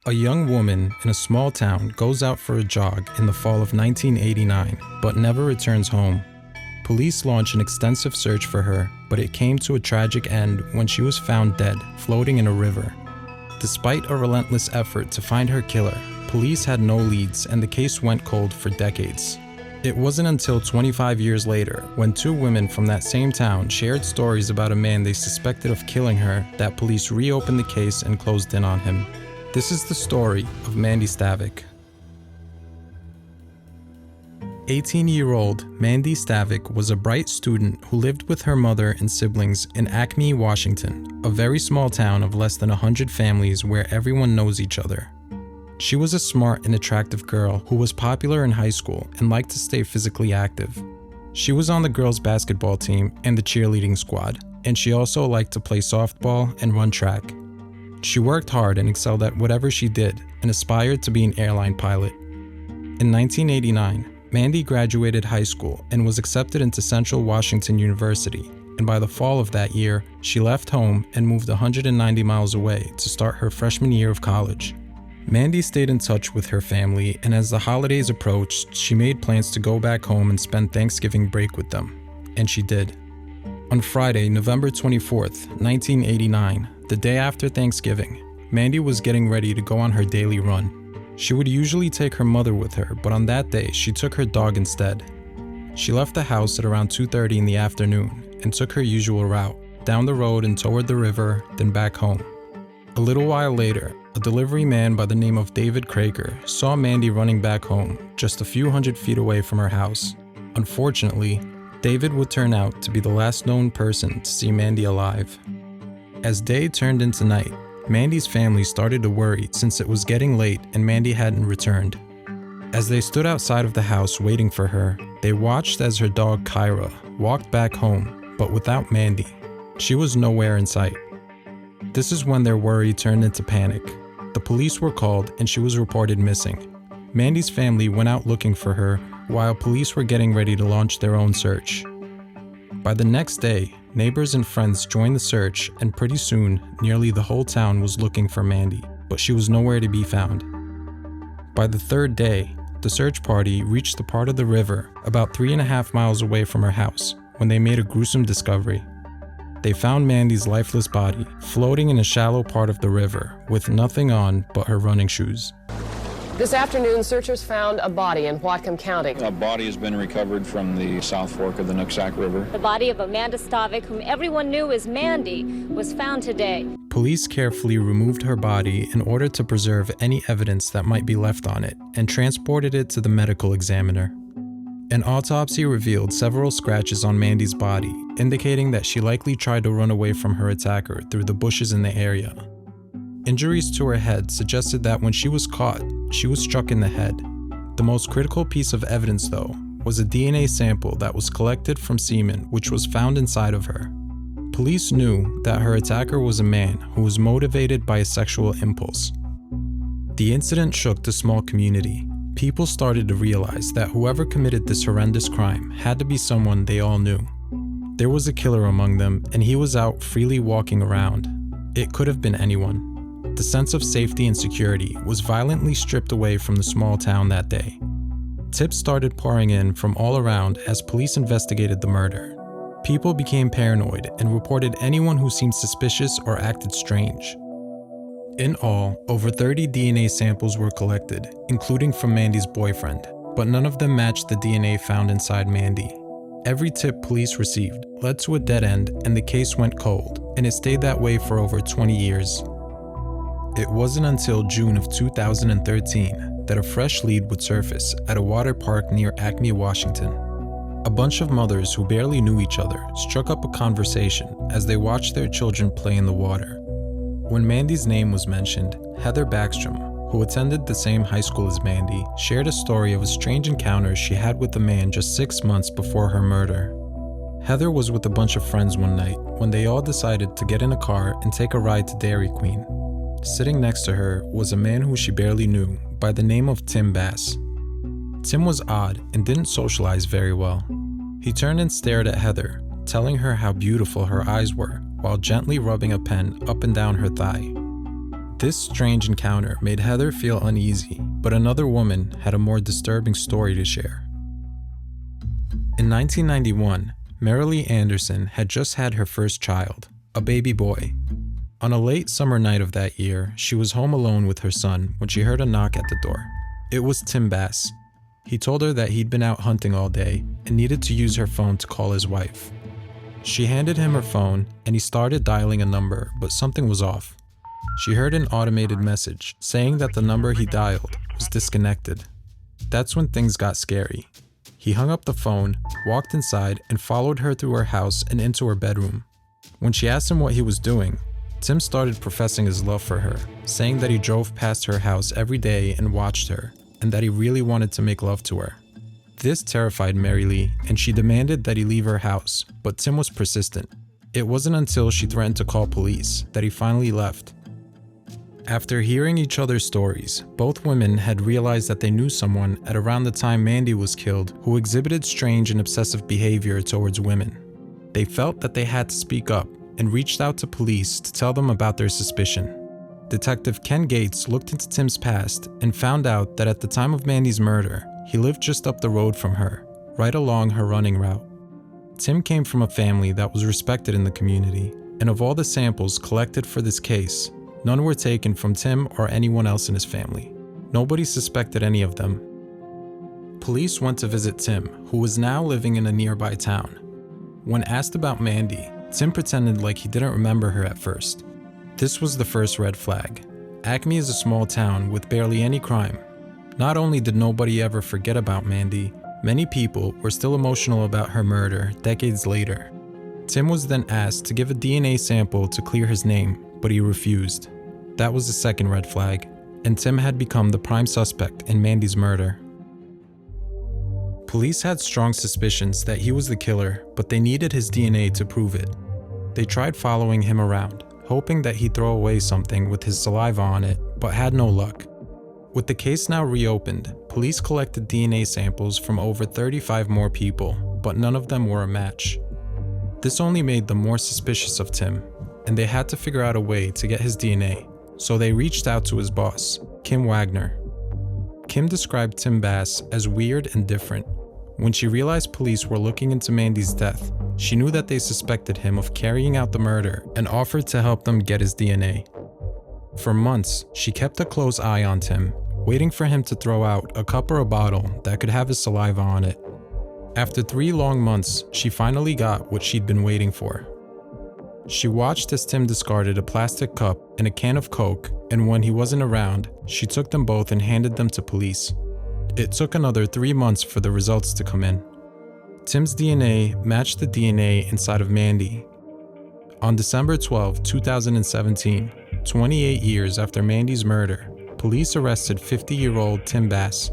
A young woman in a small town goes out for a jog in the fall of 1989, but never returns home. Police launch an extensive search for her, but it came to a tragic end when she was found dead, floating in a river. Despite a relentless effort to find her killer, police had no leads and the case went cold for decades. It wasn't until 25 years later, when two women from that same town shared stories about a man they suspected of killing her, that police reopened the case and closed in on him. This is the story of Mandy Stavik. 18-year-old Mandy Stavik was a bright student who lived with her mother and siblings in Acme, Washington, a very small town of less than 100 families where everyone knows each other. She was a smart and attractive girl who was popular in high school and liked to stay physically active. She was on the girls' basketball team and the cheerleading squad, and she also liked to play softball and run track. She worked hard and excelled at whatever she did and aspired to be an airline pilot. In 1989, Mandy graduated high school and was accepted into Central Washington University, and by the fall of that year, she left home and moved 190 miles away to start her freshman year of college. Mandy stayed in touch with her family, and as the holidays approached, she made plans to go back home and spend Thanksgiving break with them, and she did. On Friday, November 24th, 1989, the day after Thanksgiving, Mandy was getting ready to go on her daily run. She would usually take her mother with her, but on that day, she took her dog instead. She left the house at around 2:30 in the afternoon and took her usual route, down the road and toward the river, then back home. A little while later, a delivery man by the name of David Krager saw Mandy running back home, just a few hundred feet away from her house. Unfortunately, David would turn out to be the last known person to see Mandy alive. As day turned into night, Mandy's family started to worry since it was getting late and Mandy hadn't returned. As they stood outside of the house waiting for her, they watched as her dog Kyra walked back home, but without Mandy. She was nowhere in sight. This is when their worry turned into panic. The police were called and she was reported missing. Mandy's family went out looking for her while police were getting ready to launch their own search. By the next day, neighbors and friends joined the search, and pretty soon, nearly the whole town was looking for Mandy, but she was nowhere to be found. By the third day, the search party reached the part of the river about 3.5 miles away from her house when they made a gruesome discovery. They found Mandy's lifeless body floating in a shallow part of the river with nothing on but her running shoes. This afternoon, searchers found a body in Whatcom County. A body has been recovered from the South Fork of the Nooksack River. The body of Mandy Stavik, whom everyone knew as Mandy, was found today. Police carefully removed her body in order to preserve any evidence that might be left on it and transported it to the medical examiner. An autopsy revealed several scratches on Mandy's body, indicating that she likely tried to run away from her attacker through the bushes in the area. Injuries to her head suggested that when she was caught, she was struck in the head. The most critical piece of evidence, though, was a DNA sample that was collected from semen which was found inside of her. Police knew that her attacker was a man who was motivated by a sexual impulse. The incident shook the small community. People started to realize that whoever committed this horrendous crime had to be someone they all knew. There was a killer among them, and he was out freely walking around. It could have been anyone. The sense of safety and security was violently stripped away from the small town that day. Tips started pouring in from all around as police investigated the murder. People became paranoid and reported anyone who seemed suspicious or acted strange. In all, over 30 DNA samples were collected, including from Mandy's boyfriend, but none of them matched the DNA found inside Mandy. Every tip police received led to a dead end, and the case went cold, and it stayed that way for over 20 years. It wasn't until June of 2013 that a fresh lead would surface at a water park near Acme, Washington. A bunch of mothers who barely knew each other struck up a conversation as they watched their children play in the water. When Mandy's name was mentioned, Heather Backstrom, who attended the same high school as Mandy, shared a story of a strange encounter she had with a man just 6 months before her murder. Heather was with a bunch of friends one night when they all decided to get in a car and take a ride to Dairy Queen. Sitting next to her was a man who she barely knew by the name of Tim Bass. Tim was odd and didn't socialize very well. He turned and stared at Heather, telling her how beautiful her eyes were while gently rubbing a pen up and down her thigh. This strange encounter made Heather feel uneasy, but another woman had a more disturbing story to share. In 1991, Marilee Anderson had just had her first child, a baby boy. On a late summer night of that year, she was home alone with her son when she heard a knock at the door. It was Tim Bass. He told her that he'd been out hunting all day and needed to use her phone to call his wife. She handed him her phone and he started dialing a number, but something was off. She heard an automated message saying that the number he dialed was disconnected. That's when things got scary. He hung up the phone, walked inside, and followed her through her house and into her bedroom. When she asked him what he was doing, Tim started professing his love for her, saying that he drove past her house every day and watched her, and that he really wanted to make love to her. This terrified Marilee, and she demanded that he leave her house, but Tim was persistent. It wasn't until she threatened to call police that he finally left. After hearing each other's stories, both women had realized that they knew someone at around the time Mandy was killed who exhibited strange and obsessive behavior towards women. They felt that they had to speak up and reached out to police to tell them about their suspicion. Detective Ken Gates looked into Tim's past and found out that at the time of Mandy's murder, he lived just up the road from her, right along her running route. Tim came from a family that was respected in the community, and of all the samples collected for this case, none were taken from Tim or anyone else in his family. Nobody suspected any of them. Police went to visit Tim, who was now living in a nearby town. When asked about Mandy, Tim pretended like he didn't remember her at first. This was the first red flag. Acme is a small town with barely any crime. Not only did nobody ever forget about Mandy, many people were still emotional about her murder decades later. Tim was then asked to give a DNA sample to clear his name, but he refused. That was the second red flag, and Tim had become the prime suspect in Mandy's murder. Police had strong suspicions that he was the killer, but they needed his DNA to prove it. They tried following him around, hoping that he'd throw away something with his saliva on it, but had no luck. With the case now reopened, police collected DNA samples from over 35 more people, but none of them were a match. This only made them more suspicious of Tim, and they had to figure out a way to get his DNA, so they reached out to his boss, Kim Wagner. Kim described Tim Bass as weird and different. When she realized police were looking into Mandy's death, she knew that they suspected him of carrying out the murder and offered to help them get his DNA. For months, she kept a close eye on Tim, waiting for him to throw out a cup or a bottle that could have his saliva on it. After 3 long months, she finally got what she'd been waiting for. She watched as Tim discarded a plastic cup and a can of Coke, and when he wasn't around, she took them both and handed them to police. It took another 3 months for the results to come in. Tim's DNA matched the DNA inside of Mandy. On December 12, 2017, 28 years after Mandy's murder, police arrested 50-year-old Tim Bass.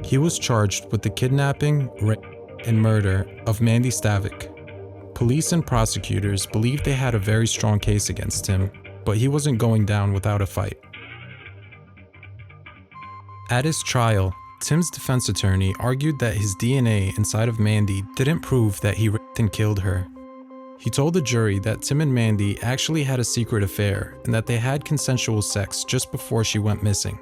He was charged with the kidnapping, rape, and murder of Mandy Stavik. Police and prosecutors believed they had a very strong case against him, but he wasn't going down without a fight. At his trial, Tim's defense attorney argued that his DNA inside of Mandy didn't prove that he raped and killed her. He told the jury that Tim and Mandy actually had a secret affair and that they had consensual sex just before she went missing.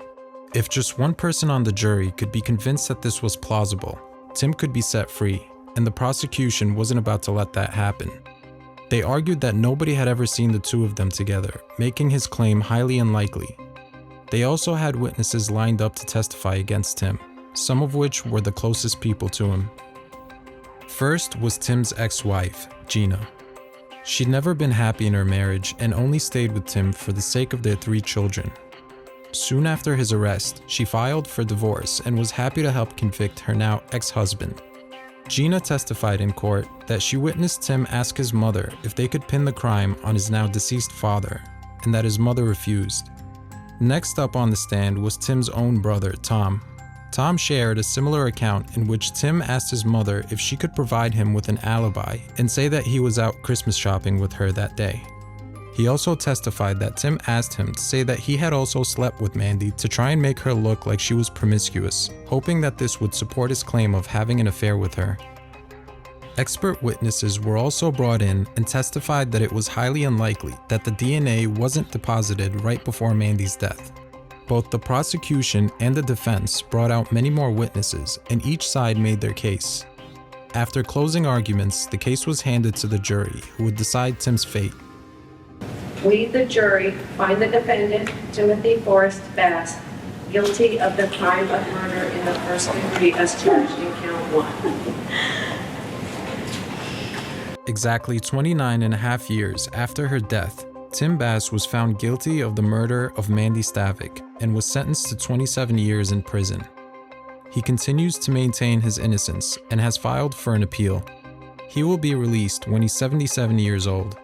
If just one person on the jury could be convinced that this was plausible, Tim could be set free, and the prosecution wasn't about to let that happen. They argued that nobody had ever seen the two of them together, making his claim highly unlikely. They also had witnesses lined up to testify against Tim, some of which were the closest people to him. First was Tim's ex-wife, Gina. She'd never been happy in her marriage and only stayed with Tim for the sake of their 3 children. Soon after his arrest, she filed for divorce and was happy to help convict her now ex-husband. Gina testified in court that she witnessed Tim ask his mother if they could pin the crime on his now deceased father, and that his mother refused. Next up on the stand was Tim's own brother, Tom. Tom shared a similar account in which Tim asked his mother if she could provide him with an alibi and say that he was out Christmas shopping with her that day. He also testified that Tim asked him to say that he had also slept with Mandy to try and make her look like she was promiscuous, hoping that this would support his claim of having an affair with her. Expert witnesses were also brought in and testified that it was highly unlikely that the DNA wasn't deposited right before Mandy's death. Both the prosecution and the defense brought out many more witnesses, and each side made their case. After closing arguments, the case was handed to the jury, who would decide Tim's fate. We, the jury, find the defendant, Timothy Forrest Bass, guilty of the crime of murder in the first degree as charged in count 1. Exactly 29 and a half years after her death, Tim Bass was found guilty of the murder of Mandy Stavik and was sentenced to 27 years in prison. He continues to maintain his innocence and has filed for an appeal. He will be released when he's 77 years old.